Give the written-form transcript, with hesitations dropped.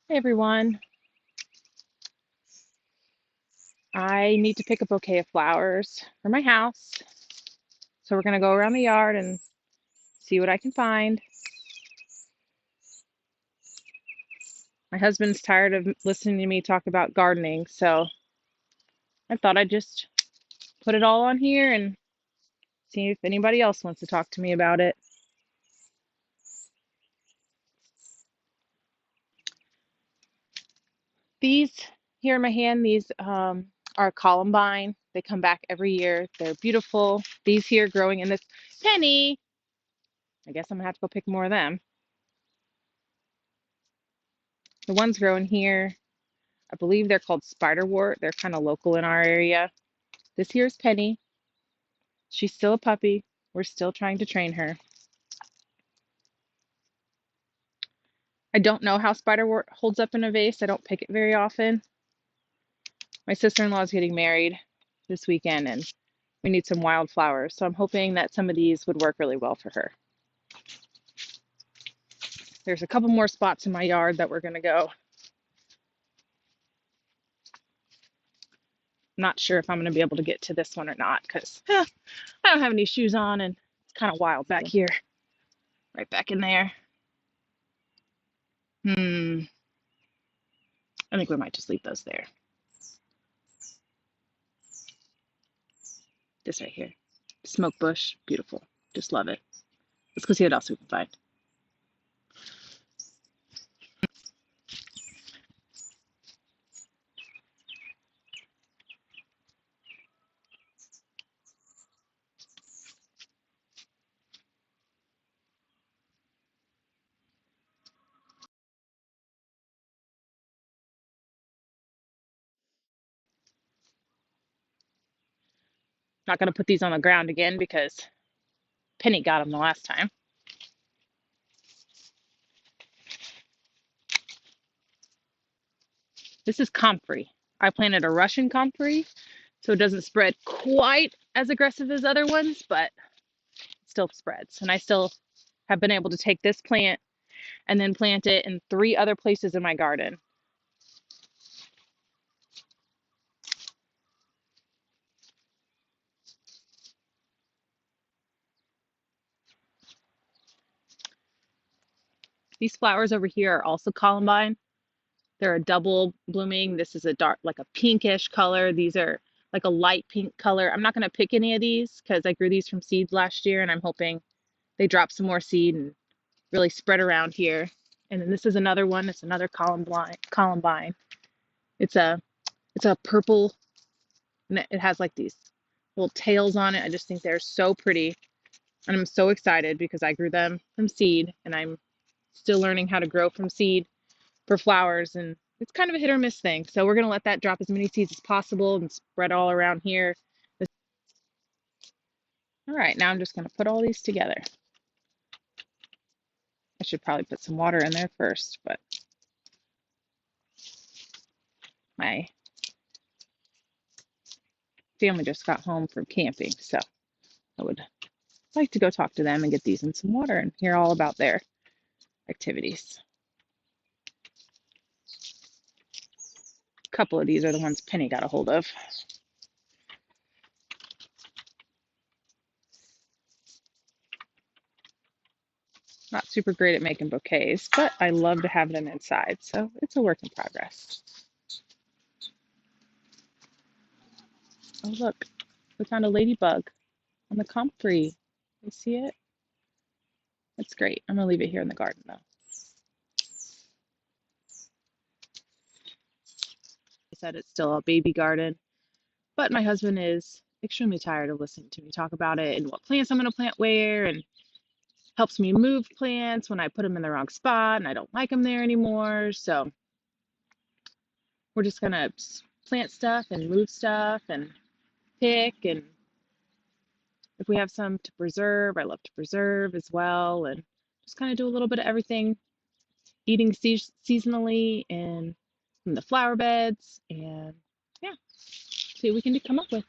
Hey everyone, I need to pick a bouquet of flowers for my house. So we're gonna go around the yard and see what I can find. My husband's tired of listening to me talk about gardening, so I thought I'd just put it all on here and see if anybody else wants to talk to me about it. These here in my hand, these are Columbine. They come back every year. They're beautiful. These here growing in this penny. I guess I'm gonna have to go pick more of them. The ones growing here, I believe they're called spiderwort. They're kind of local in our area. This here's Penny. She's still a puppy. We're still trying to train her. I don't know how spiderwort holds up in a vase. I don't pick it very often. My sister-in-law is getting married this weekend and we need some wildflowers. So I'm hoping that some of these would work really well for her. There's a couple more spots in my yard that we're going to go. I'm not sure if I'm going to be able to get to this one or not because I don't have any shoes on and it's kind of wild back here. Right back in there. I think we might just leave those there. This right here. Smoke bush. Beautiful. Just love it. Let's go see what else we can find. Not going to put these on the ground again because Penny got them the last time. This is Comfrey. I planted a Russian Comfrey, so it doesn't spread quite as aggressive as other ones, but it still spreads. And I still have been able to take this plant and then plant it in 3 other places in my garden. These flowers over here are also Columbine. They're a double blooming. This is a dark, like a pinkish color. These are like a light pink color. I'm not going to pick any of these because I grew these from seeds last year and I'm hoping they drop some more seed and really spread around here. And then this is another one. It's another Columbine. It's a purple and it has like these little tails on it. I just think they're so pretty. And I'm so excited because I grew them from seed and I'm still learning how to grow from seed for flowers, and it's kind of a hit or miss thing. So we're going to let that drop as many seeds as possible and spread all around here. All right, now I'm just going to put all these together. I should probably put some water in there first, but my family just got home from camping, so I would like to go talk to them and get these in some water and hear all about their activities. A couple of these are the ones Penny got a hold of. Not super great at making bouquets, but I love to have them inside, so it's a work in progress. Oh, look, we found a ladybug on the comfrey. You see it? That's great. I'm gonna leave it here in the garden though. I said it's still a baby garden, but my husband is extremely tired of listening to me talk about it and what plants I'm gonna plant where, and helps me move plants when I put them in the wrong spot and I don't like them there anymore. So we're just gonna plant stuff and move stuff and pick, and if we have some to preserve, I love to preserve as well, and just kind of do a little bit of everything, eating seasonally and from the flower beds, and yeah, see what we can come up with.